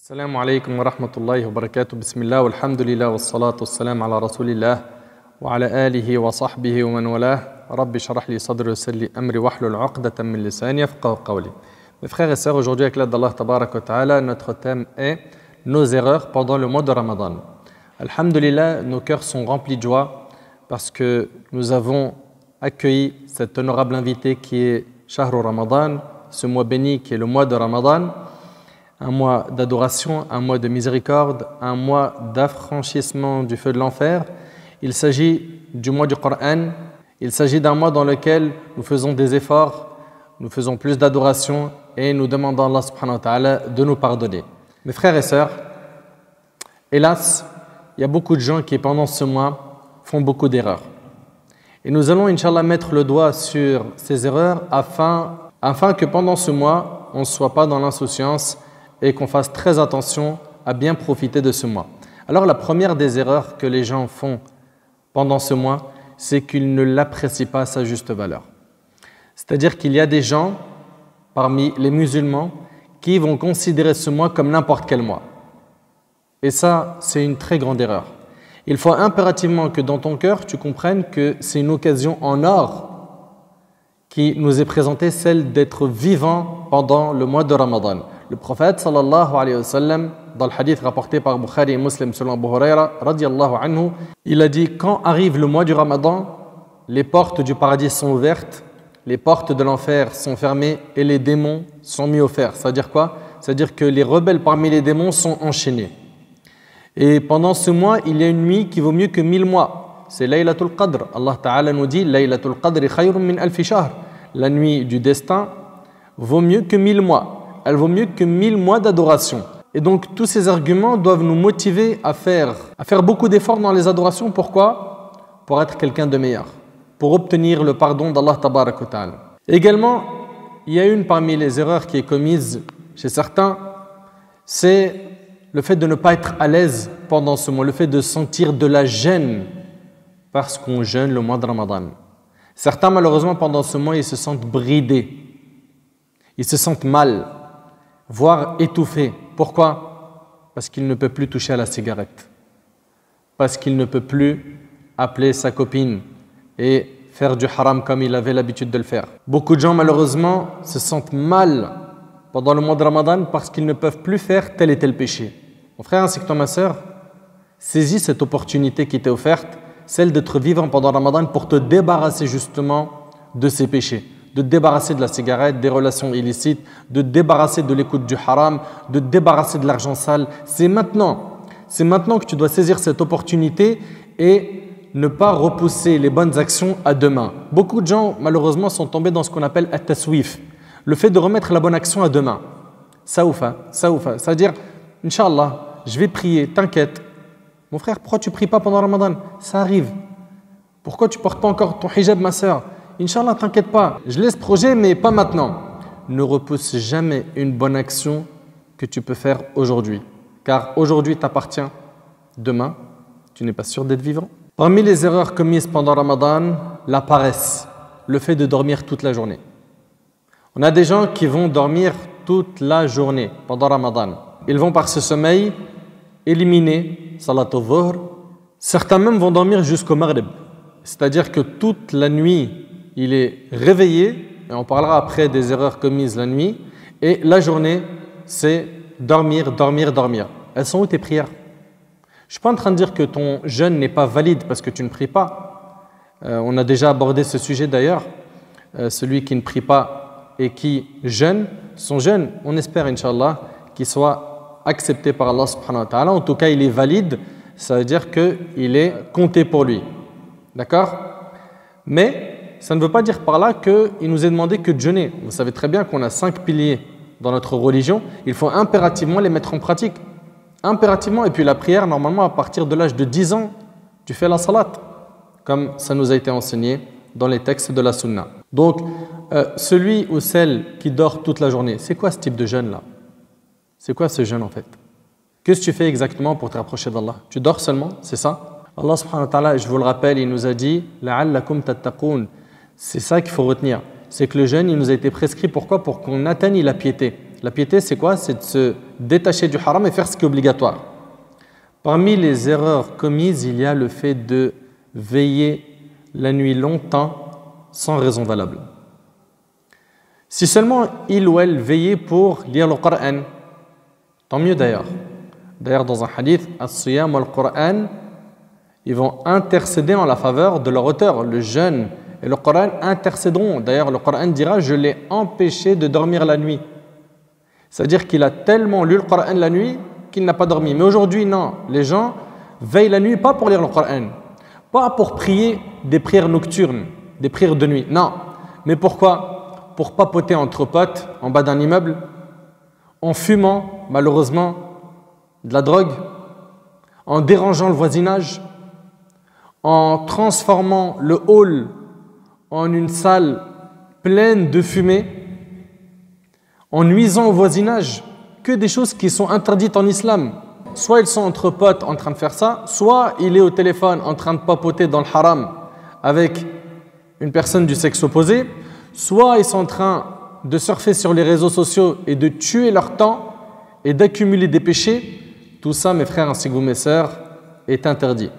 السلام عليكم ورحمة الله وبركاته بسم الله والحمد لله والصلاة والسلام على رسول الله وعلى آله وصحبه ومن والاه رب اشرح لي صدري ويسر لي أمري واحلل عقدة من لساني يفقهوا قولي. Mes frères et sœurs, aujourd'hui avec l'aide d'Allah Tabarak wa Ta'ala, notre thème est nos erreurs pendant le mois de Ramadan. Alhamdulillah, nos cœurs sont remplis de joie parce que nous avons accueilli cet honorable invité qui est Shahru Ramadan, ce mois béni qui est le mois de Ramadan. Un mois d'adoration, un mois de miséricorde, un mois d'affranchissement du feu de l'enfer. Il s'agit du mois du Coran, il s'agit d'un mois dans lequel nous faisons des efforts, nous faisons plus d'adoration et nous demandons à Allah subhanahu wa ta'ala de nous pardonner. Mes frères et sœurs, hélas, il y a beaucoup de gens qui pendant ce mois font beaucoup d'erreurs. Et nous allons, Inch'Allah, mettre le doigt sur ces erreurs afin que pendant ce mois, on ne soit pas dans l'insouciance et qu'on fasse très attention à bien profiter de ce mois. Alors la première des erreurs que les gens font pendant ce mois, c'est qu'ils ne l'apprécient pas à sa juste valeur. C'est-à-dire qu'il y a des gens, parmi les musulmans, qui vont considérer ce mois comme n'importe quel mois. Et ça, c'est une très grande erreur. Il faut impérativement que dans ton cœur, tu comprennes que c'est une occasion en or qui nous est présentée, celle d'être vivant pendant le mois de Ramadan. Le prophète sallallahu alayhi wa sallam, dans le hadith rapporté par Bukhari et Muslim selon Abu Huraira radiyallahu anhu, il a dit: quand arrive le mois du Ramadan, les portes du paradis sont ouvertes, les portes de l'enfer sont fermées et les démons sont mis au fer. C'est-à-dire quoi? C'est-à-dire que les rebelles parmi les démons sont enchaînés. Et pendant ce mois, il y a une nuit qui vaut mieux que 1000 mois. C'est Laylatul Qadr. Allah Ta'ala nous dit: Laylatul Qadri khayrun min alfi shahr. La nuit du destin vaut mieux que 1000 mois. Elle vaut mieux que 1000 mois d'adoration. Et donc tous ces arguments doivent nous motiver à faire beaucoup d'efforts dans les adorations. Pourquoi? Pour être quelqu'un de meilleur, pour obtenir le pardon d'Allah Tabarak wa Ta'ala. Également, il y a une parmi les erreurs qui est commise chez certains, c'est le fait de ne pas être à l'aise pendant ce mois, le fait de sentir de la gêne parce qu'on jeûne le mois de Ramadan. Certains, malheureusement, pendant ce mois, ils se sentent bridés, ils se sentent mal, voire étouffé. Pourquoi? Parce qu'il ne peut plus toucher à la cigarette, parce qu'il ne peut plus appeler sa copine et faire du haram comme il avait l'habitude de le faire. Beaucoup de gens malheureusement se sentent mal pendant le mois de Ramadan parce qu'ils ne peuvent plus faire tel et tel péché. Mon frère ainsi que toi ma sœur, saisis cette opportunité qui t'est offerte, celle d'être vivant pendant Ramadan pour te débarrasser justement de ces péchés, de te débarrasser de la cigarette, des relations illicites, de te débarrasser de l'écoute du haram, de te débarrasser de l'argent sale. C'est maintenant que tu dois saisir cette opportunité et ne pas repousser les bonnes actions à demain. Beaucoup de gens, malheureusement, sont tombés dans ce qu'on appelle at-taswif, le fait de remettre la bonne action à demain. Saoufa, c'est-à-dire, Inch'Allah, je vais prier, t'inquiète. Mon frère, pourquoi tu ne pries pas pendant Ramadan? Ça arrive. Pourquoi tu ne portes pas encore ton hijab, ma sœur? Inch'Allah, t'inquiète pas, je laisse projet, mais pas maintenant. Ne repousse jamais une bonne action que tu peux faire aujourd'hui. Car aujourd'hui t'appartient, demain, tu n'es pas sûr d'être vivant. Parmi les erreurs commises pendant Ramadan, la paresse, le fait de dormir toute la journée. On a des gens qui vont dormir toute la journée pendant Ramadan. Ils vont par ce sommeil éliminer Salat al-Dhuhr. Certains même vont dormir jusqu'au Maghrib. C'est-à-dire que toute la nuit, il est réveillé, et on parlera après des erreurs commises la nuit, et la journée, c'est dormir. Elles sont où tes prières? Je ne suis pas en train de dire que ton jeûne n'est pas valide parce que tu ne pries pas. On a déjà abordé ce sujet d'ailleurs. Celui qui ne prie pas et qui jeûne, son jeûne, on espère, Inch'Allah, qu'il soit accepté par Allah subhanahu wa ta'ala. En tout cas, il est valide, ça veut dire qu'il est compté pour lui. D'accord? Mais ça ne veut pas dire par là qu'il nous est demandé que de jeûner. Vous savez très bien qu'on a 5 piliers dans notre religion. Il faut impérativement les mettre en pratique. Impérativement. Et puis la prière, normalement, à partir de l'âge de 10 ans, tu fais la salat, comme ça nous a été enseigné dans les textes de la sunna. Donc, celui ou celle qui dort toute la journée, c'est quoi ce type de jeûne-là? C'est quoi ce jeûne en fait? Qu'est-ce que tu fais exactement pour te rapprocher d'Allah? Tu dors seulement, c'est ça? Allah subhanahu wa ta'ala, je vous le rappelle, il nous a dit « La'allakum tattaqoun ». C'est ça qu'il faut retenir. C'est que le jeûne, il nous a été prescrit. Pourquoi? Pour qu'on atteigne la piété. La piété, c'est quoi? C'est de se détacher du haram et faire ce qui est obligatoire. Parmi les erreurs commises, il y a le fait de veiller la nuit longtemps sans raison valable. Si seulement il ou elle veillait pour lire le Coran, tant mieux d'ailleurs. D'ailleurs, dans un hadith, as-siyam wal Coran, ils vont intercéder en la faveur de leur auteur, le jeûne et le Coran intercéderont. D'ailleurs, le Coran dira: je l'ai empêché de dormir la nuit. C'est-à-dire qu'il a tellement lu le Coran la nuit qu'il n'a pas dormi. Mais aujourd'hui, non. Les gens veillent la nuit pas pour lire le Coran, pas pour prier des prières nocturnes, des prières de nuit. Non. Mais pourquoi? Pour papoter entre potes en bas d'un immeuble, en fumant, malheureusement, de la drogue, en dérangeant le voisinage, en transformant le hall en une salle pleine de fumée, en nuisant au voisinage, que des choses qui sont interdites en islam. Soit ils sont entre potes en train de faire ça, soit il est au téléphone en train de papoter dans le haram avec une personne du sexe opposé, soit ils sont en train de surfer sur les réseaux sociaux et de tuer leur temps et d'accumuler des péchés. Tout ça, mes frères ainsi que vous, mes sœurs, est interdit.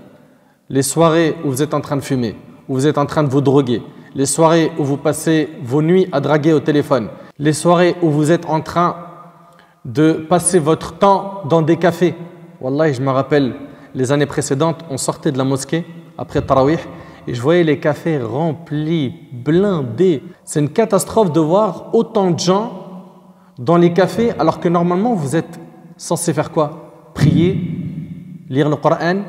Les soirées où vous êtes en train de fumer, où vous êtes en train de vous droguer, les soirées où vous passez vos nuits à draguer au téléphone, les soirées où vous êtes en train de passer votre temps dans des cafés. Wallahi, je me rappelle, les années précédentes, on sortait de la mosquée après Tarawih et je voyais les cafés remplis, blindés. C'est une catastrophe de voir autant de gens dans les cafés alors que normalement vous êtes censé faire quoi? Prier, lire le Coran,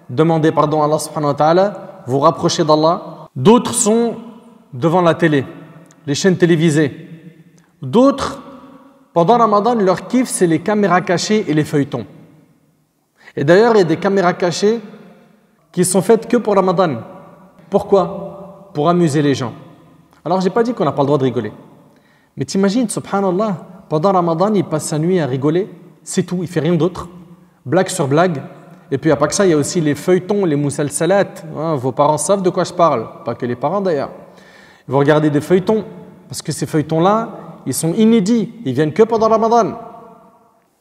demander pardon à Allah subhanahu wa ta'ala, vous rapprocher d'Allah. D'autres sont devant la télé, les chaînes télévisées. D'autres, pendant Ramadan, leur kiff, c'est les caméras cachées et les feuilletons. Et d'ailleurs, il y a des caméras cachées qui sont faites que pour Ramadan. Pourquoi? Pour amuser les gens. Alors, je n'ai pas dit qu'on n'a pas le droit de rigoler. Mais t'imagines, subhanallah, pendant Ramadan, il passe sa nuit à rigoler. C'est tout, il ne fait rien d'autre. Blague sur blague. Et puis, il n'y a pas que ça, il y a aussi les feuilletons, les moussalsalat. Vos parents savent de quoi je parle. Pas que les parents d'ailleurs. Vous regardez des feuilletons. Parce que ces feuilletons-là, ils sont inédits. Ils viennent que pendant Ramadan.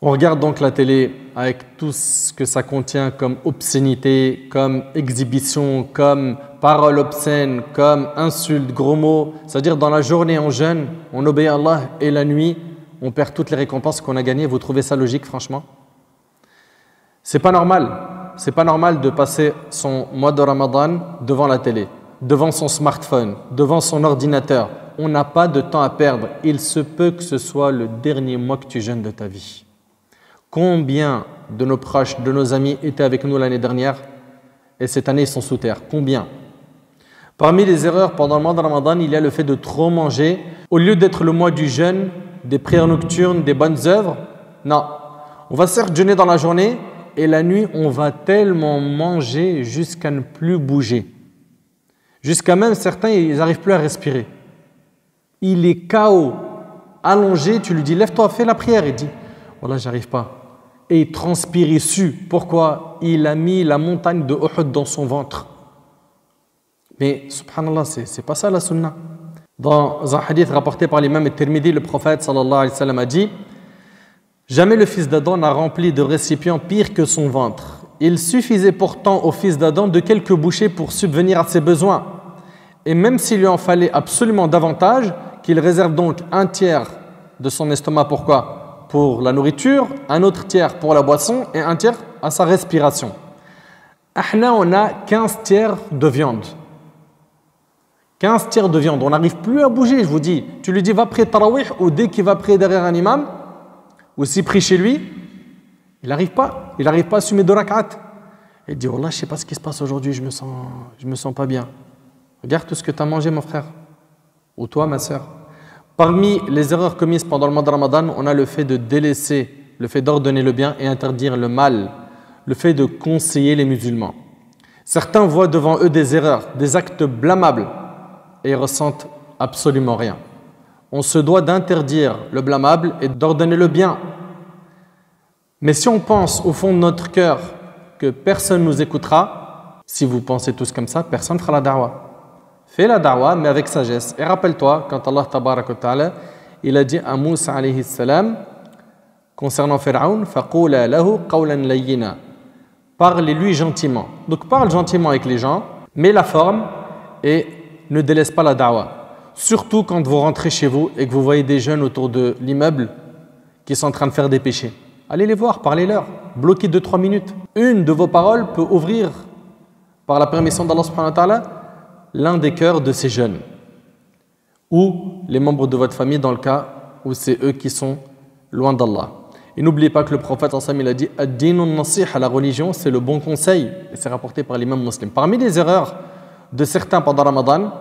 On regarde donc la télé avec tout ce que ça contient comme obscénité, comme exhibition, comme paroles obscènes, comme insultes, gros mots. C'est-à-dire dans la journée on jeûne, on obéit à Allah et la nuit, on perd toutes les récompenses qu'on a gagnées. Vous trouvez ça logique, franchement? C'est pas normal. C'est pas normal de passer son mois de Ramadan devant la télé, devant son smartphone, devant son ordinateur. On n'a pas de temps à perdre. Il se peut que ce soit le dernier mois que tu jeûnes de ta vie. Combien de nos proches, de nos amis étaient avec nous l'année dernière et cette année ils sont sous terre? Combien? Parmi les erreurs pendant le mois de Ramadan, il y a le fait de trop manger. Au lieu d'être le mois du jeûne, des prières nocturnes, des bonnes œuvres, non. On va certes jeûner dans la journée et la nuit, on va tellement manger jusqu'à ne plus bouger. Jusqu'à même certains, ils n'arrivent plus à respirer. Il est KO, allongé, tu lui dis lève-toi, fais la prière. Il dit voilà, j'arrive pas. Et il transpire, il sue. Pourquoi? Il a mis la montagne de Uhud dans son ventre. Mais subhanallah, c'est pas ça la sunna. Dans un hadith rapporté par l'imam al-Tirmidhi, le prophète sallallahu alayhi wa sallam a dit: jamais le fils d'Adam n'a rempli de récipients pire que son ventre. Il suffisait pourtant au fils d'Adam de quelques bouchées pour subvenir à ses besoins. Et même s'il lui en fallait absolument davantage, qu'il réserve donc un tiers de son estomac, pourquoi? Pour la nourriture, un autre tiers pour la boisson et un tiers à sa respiration. Ahna, on a 15 tiers de viande. 15 tiers de viande. On n'arrive plus à bouger, je vous dis. Tu lui dis va prier Tarawih ou dès qu'il va prier derrière un imam, ou s'il prie chez lui, il n'arrive pas. Il n'arrive pas à assumer 2 rak'at. Il dit wallah, je ne sais pas ce qui se passe aujourd'hui, je me sens pas bien. Regarde tout ce que tu as mangé, mon frère. Ou toi, ma sœur. Parmi les erreurs commises pendant le mois de Ramadan, on a le fait de délaisser, le fait d'ordonner le bien et interdire le mal, le fait de conseiller les musulmans. Certains voient devant eux des erreurs, des actes blâmables et ils ressentent absolument rien. On se doit d'interdire le blâmable et d'ordonner le bien. Mais si on pense au fond de notre cœur que personne ne nous écoutera, si vous pensez tous comme ça, personne ne fera la da'wah. Fais la da'wah, mais avec sagesse. Et rappelle-toi, quand Allah tabarak wa ta'ala, il a dit à Moussa alayhi salam concernant Pharaon, فَقُولَا لَهُ قَوْلًا لَيِّنًا. Parlez-lui gentiment. Donc parle gentiment avec les gens, mets la forme et ne délaisse pas la da'wah. Surtout quand vous rentrez chez vous et que vous voyez des jeunes autour de l'immeuble qui sont en train de faire des péchés. Allez les voir, parlez-leur, bloquez 2-3 minutes. Une de vos paroles peut ouvrir, par la permission d'Allah subhanahu wa ta'ala, l'un des cœurs de ces jeunes. Ou les membres de votre famille dans le cas où c'est eux qui sont loin d'Allah. Et n'oubliez pas que le prophète il a dit « Ad-dinun nasiha » la religion c'est le bon conseil. Et c'est rapporté par l'imam muslim. Parmi les erreurs de certains pendant Ramadan,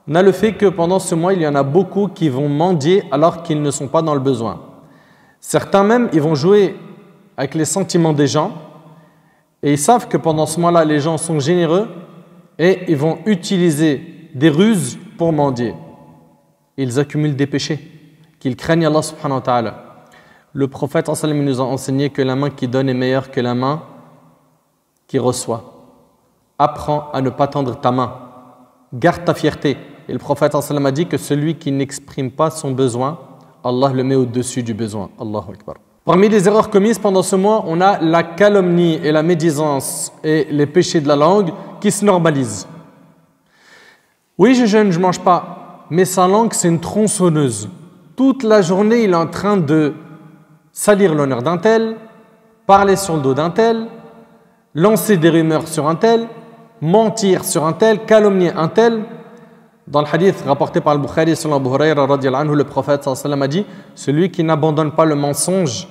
on a le fait que pendant ce mois, il y en a beaucoup qui vont mendier alors qu'ils ne sont pas dans le besoin. Certains même, ils vont jouer avec les sentiments des gens et ils savent que pendant ce mois-là, les gens sont généreux et ils vont utiliser des ruses pour mendier. Ils accumulent des péchés, qu'ils craignent Allah subhanahu wa ta'ala. Le prophète nous a enseigné que la main qui donne est meilleure que la main qui reçoit. Apprends à ne pas tendre ta main. Garde ta fierté. Et le prophète a dit que celui qui n'exprime pas son besoin, Allah le met au-dessus du besoin. Allahu Akbar. Parmi les erreurs commises pendant ce mois, on a la calomnie et la médisance et les péchés de la langue qui se normalisent. Oui, je jeûne, je ne mange pas, mais sa langue, c'est une tronçonneuse. Toute la journée, il est en train de salir l'honneur d'un tel, parler sur le dos d'un tel, lancer des rumeurs sur un tel, mentir sur un tel, calomnier un tel. Dans le hadith rapporté par le Bukhari selon Abu Hurayra radiyallahu anhu, le prophète a dit celui qui n'abandonne pas le mensonge,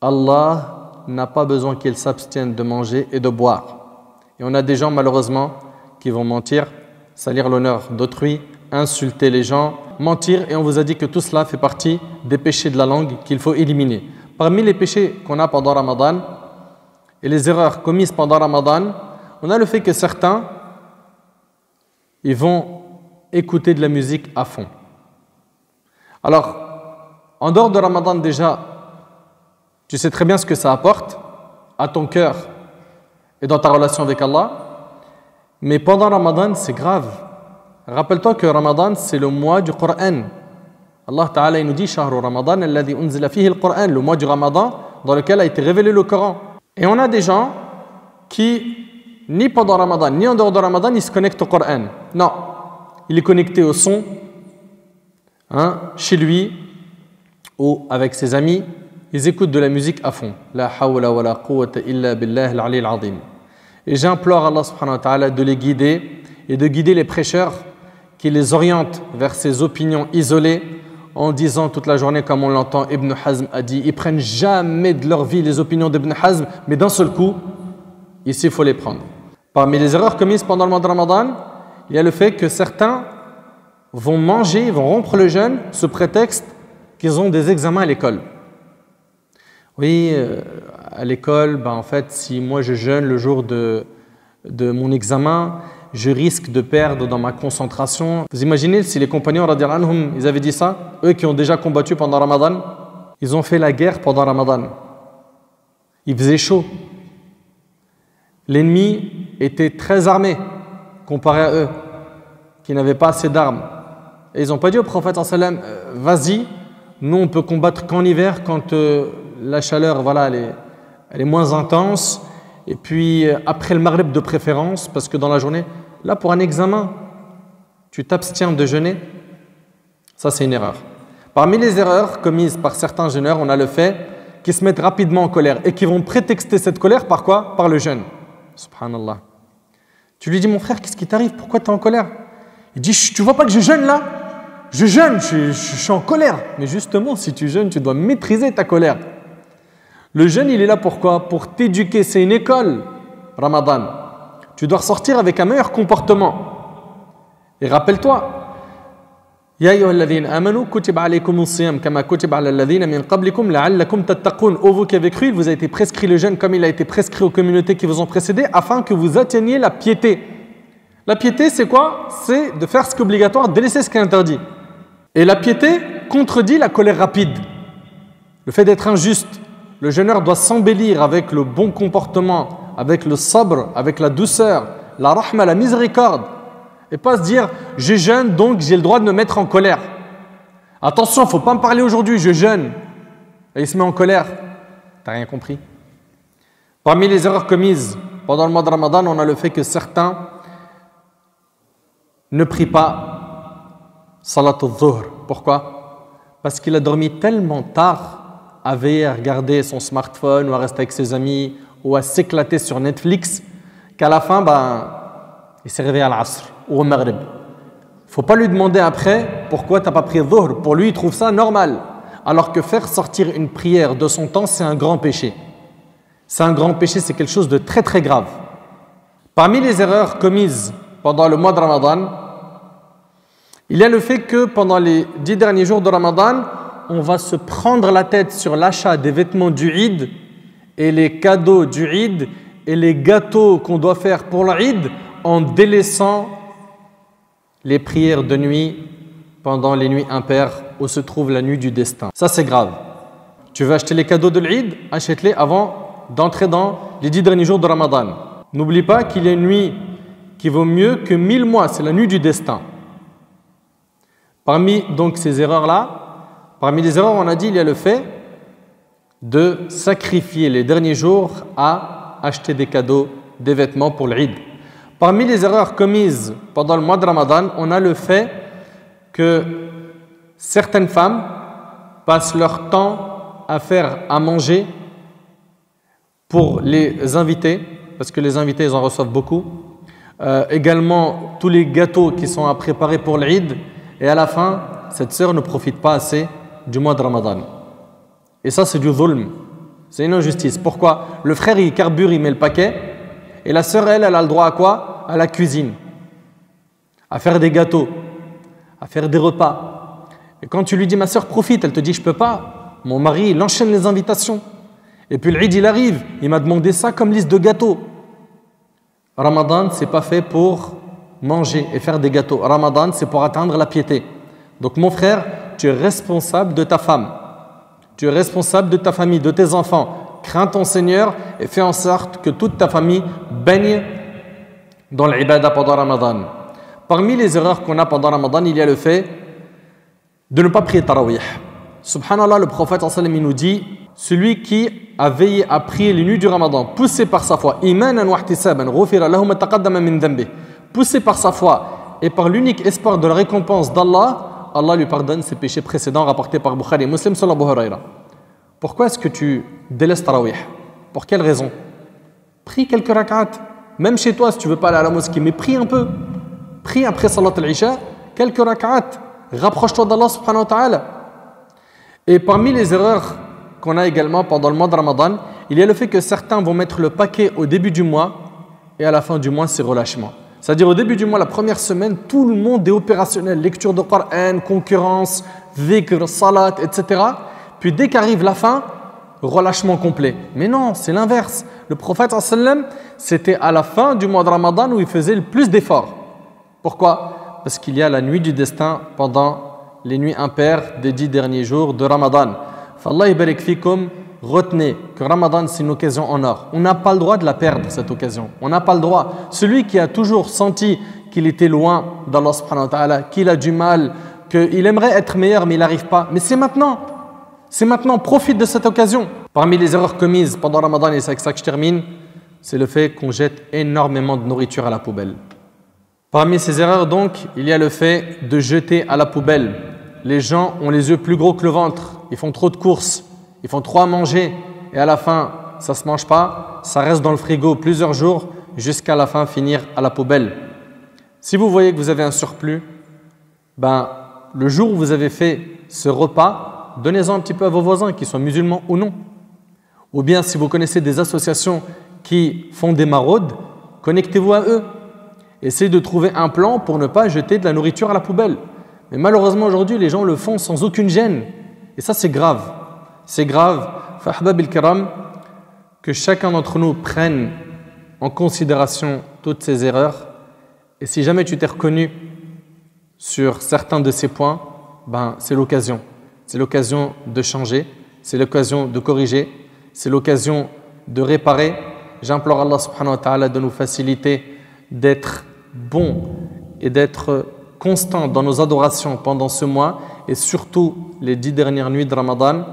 Allah n'a pas besoin qu'il s'abstienne de manger et de boire. Et on a des gens malheureusement qui vont mentir, salir l'honneur d'autrui, insulter les gens, mentir, et on vous a dit que tout cela fait partie des péchés de la langue qu'il faut éliminer. Parmi les péchés qu'on a pendant Ramadan et les erreurs commises pendant Ramadan, on a le fait que certains ils vont écouter de la musique à fond. Alors, en dehors de Ramadan déjà, tu sais très bien ce que ça apporte à ton cœur et dans ta relation avec Allah. Mais pendant Ramadan, c'est grave. Rappelle-toi que Ramadan, c'est le mois du Coran. Allah Ta'ala il nous dit « Shahru Ramadan alladhi unzila fihi al-Qur'an » le mois du Ramadan dans lequel a été révélé le Coran. Et on a des gens qui ni pendant Ramadan, ni en dehors de Ramadan, il se connecte au Coran. Non, il est connecté au son, chez lui ou avec ses amis. Ils écoutent de la musique à fond. La hawla wa la quwwata illa billah al-ali al-azim. Et j'implore Allah subhanahu wa ta'ala de les guider et de guider les prêcheurs qui les orientent vers ces opinions isolées en disant toute la journée, comme on l'entend, Ibn Hazm a dit, ils prennent jamais de leur vie les opinions d'Ibn Hazm, mais d'un seul coup, ici, il faut les prendre. Parmi les erreurs commises pendant le mois de Ramadan, il y a le fait que certains vont manger, vont rompre le jeûne sous prétexte qu'ils ont des examens à l'école. Oui, à l'école, en fait, si moi je jeûne le jour de mon examen, je risque de perdre dans ma concentration. Vous imaginez si les compagnons, radiyallahu anhum, ils avaient dit ça, eux qui ont déjà combattu pendant Ramadan, ils ont fait la guerre pendant Ramadan. Il faisait chaud. L'ennemi était très armé comparé à eux, qui n'avaient pas assez d'armes. Et ils n'ont pas dit au prophète vas-y, nous on peut combattre qu'en hiver quand la chaleur elle est moins intense, et puis après le maghrib de préférence, parce que dans la journée, là pour un examen, tu t'abstiens de jeûner. Ça c'est une erreur. Parmi les erreurs commises par certains jeûneurs, on a le fait qu'ils se mettent rapidement en colère et qui vont prétexter cette colère par quoi? Par le jeûne. Subhanallah. Tu lui dis, mon frère, qu'est-ce qui t'arrive? Pourquoi tu es en colère? Il dit, tu vois pas que je jeûne là? Je jeûne, je suis en colère. Mais justement, si tu jeûnes, tu dois maîtriser ta colère. Le jeûne, il est là pour quoi? Pour t'éduquer. C'est une école, Ramadan. Tu dois ressortir avec un meilleur comportement. Et rappelle-toi, Ya ayyuhalladhina amanu kutiba alaykumus siyam kama kutiba alal ladhina min qablikum la'allakum tattaqun. Ô vous qui avez cru, il vous a été prescrit le jeûne comme il a été prescrit aux communautés qui vous ont précédé afin que vous atteigniez la piété. La piété, c'est quoi? C'est de faire ce qui est obligatoire, de délaisser ce qui est interdit. Et la piété contredit la colère rapide. Le fait d'être injuste. Le jeûneur doit s'embellir avec le bon comportement, avec le sabr, avec la douceur, la rahma, la miséricorde. Et pas se dire, je jeûne donc j'ai le droit de me mettre en colère. Attention, il ne faut pas me parler aujourd'hui, je jeûne. Et il se met en colère. Tu n'as rien compris. Parmi les erreurs commises pendant le mois de Ramadan, on a le fait que certains ne prient pas Salat al-Dhuhr. Pourquoi? Parce qu'il a dormi tellement tard à veiller à regarder son smartphone ou à rester avec ses amis ou à s'éclater sur Netflix qu'à la fin, il s'est réveillé à l'Asr ou au Maghrib. Il ne faut pas lui demander après pourquoi tu n'as pas pris Dhuhr. Pour lui, il trouve ça normal. Alors que faire sortir une prière de son temps, c'est un grand péché. C'est un grand péché, c'est quelque chose de très très grave. Parmi les erreurs commises pendant le mois de Ramadan, il y a le fait que pendant les 10 derniers jours de Ramadan, on va se prendre la tête sur l'achat des vêtements du Eid et les cadeaux du Eid et les gâteaux qu'on doit faire pour l'Eid en délaissant les prières de nuit pendant les nuits impaires où se trouve la nuit du destin. Ça, c'est grave. Tu veux acheter les cadeaux de l'Eid, achète-les avant d'entrer dans les 10 derniers jours de Ramadan. N'oublie pas qu'il y a une nuit qui vaut mieux que 1000 mois, c'est la nuit du destin. Parmi donc ces erreurs-là, parmi les erreurs, on a dit, il y a le fait de sacrifier les derniers jours à acheter des cadeaux, des vêtements pour l'Eid. Parmi les erreurs commises pendant le mois de Ramadan, on a le fait que certaines femmes passent leur temps à faire à manger pour les invités, parce que les invités, ils en reçoivent beaucoup. Également, tous les gâteaux qui sont à préparer pour l'Eid. Et à la fin, cette sœur ne profite pas assez du mois de Ramadan. Et ça, c'est du zulm. C'est une injustice. Pourquoi? Le frère, il carbure, il met le paquet. Et la sœur, elle a le droit à quoi? À la cuisine. À faire des gâteaux. À faire des repas. Et quand tu lui dis, ma sœur, profite, elle te dit, je peux pas. Mon mari, il enchaîne les invitations. Et puis l'Eid, il arrive. Il m'a demandé ça comme liste de gâteaux. Ramadan, c'est pas fait pour manger et faire des gâteaux. Ramadan, c'est pour atteindre la piété. Donc mon frère, tu es responsable de ta femme. Tu es responsable de ta famille, de tes enfants. Crains ton Seigneur et fais en sorte que toute ta famille baigne dans l'ibada pendant Ramadan. Parmi les erreurs qu'on a pendant Ramadan, il y a le fait de ne pas prier Tarawih. Subhanallah, le prophète sallallahu alayhi wa sallam, il nous dit, celui qui a veillé à prier les nuits du Ramadan, poussé par sa foi, imanan wa ihtisaban, ghufira lahu ma taqaddama min dhanbi, poussé par sa foi et par l'unique espoir de la récompense d'Allah, Allah lui pardonne ses péchés précédents rapportés par Bukhari et Muslim sur Abu Huraira. Pourquoi est-ce que tu délaisses Tarawih? Pour quelle raison? Prie quelques rak'at. Même chez toi, si tu ne veux pas aller à la mosquée, mais prie un peu. Prie après Salat al-Isha, quelques rak'at. Rapproche-toi d'Allah subhanahu wa ta'ala. Et parmi les erreurs qu'on a également pendant le mois de Ramadan, il y a le fait que certains vont mettre le paquet au début du mois et à la fin du mois, c'est relâchement. C'est-à-dire au début du mois, la première semaine, tout le monde est opérationnel. Lecture de Coran, concurrence, dhikr, salat, etc. Puis dès qu'arrive la fin, relâchement complet. Mais non, c'est l'inverse. Le prophète sallallahu alayhi wa sallam, c'était à la fin du mois de Ramadan où il faisait le plus d'efforts. Pourquoi? Parce qu'il y a la nuit du destin pendant les nuits impaires des 10 derniers jours de Ramadan. Fallah ibarik fikum, retenez que Ramadan, c'est une occasion en or. On n'a pas le droit de la perdre, cette occasion. On n'a pas le droit. Celui qui a toujours senti qu'il était loin d'Allah subhanahu wa ta'ala, qu'il a du mal, qu'il aimerait être meilleur, mais il n'arrive pas. Mais c'est maintenant. C'est maintenant. Profite de cette occasion. Parmi les erreurs commises pendant Ramadan, et c'est avec ça que je termine, c'est le fait qu'on jette énormément de nourriture à la poubelle. Parmi ces erreurs, donc, il y a le fait de jeter à la poubelle. Les gens ont les yeux plus gros que le ventre. Ils font trop de courses. Ils font trop à manger et à la fin, ça ne se mange pas, ça reste dans le frigo plusieurs jours jusqu'à la fin finir à la poubelle. Si vous voyez que vous avez un surplus, le jour où vous avez fait ce repas, donnez-en un petit peu à vos voisins, qu'ils soient musulmans ou non. Ou bien si vous connaissez des associations qui font des maraudes, connectez-vous à eux. Essayez de trouver un plan pour ne pas jeter de la nourriture à la poubelle. Mais malheureusement aujourd'hui, les gens le font sans aucune gêne. Et ça, c'est grave. C'est grave, fahbab al-kiram, que chacun d'entre nous prenne en considération toutes ces erreurs. Et si jamais tu t'es reconnu sur certains de ces points, c'est l'occasion. C'est l'occasion de changer, c'est l'occasion de corriger, c'est l'occasion de réparer. J'implore Allah subhanahu wa ta'ala de nous faciliter d'être bons et d'être constants dans nos adorations pendant ce mois et surtout les 10 dernières nuits de Ramadan,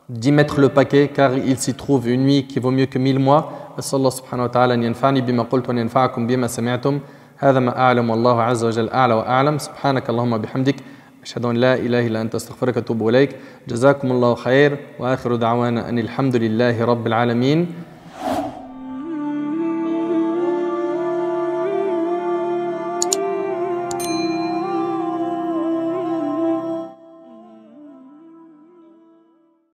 d'y mettre le paquet car il s'y trouve une nuit qui vaut mieux que 1000 mois. أسأل الله سبحانه وتعالى أن ينفعني بما قلت وأن ينفعكم بما سمعتم. هذا ما أعلم والله عز وجل أعلى وأعلم. سبحانك اللهم بحمدك أشهد أن لا إله إلا أنت أستغفرك وأتوب إليك. جزاكم الله خير وآخر دعوانا أن الحمد لله رب العالمين.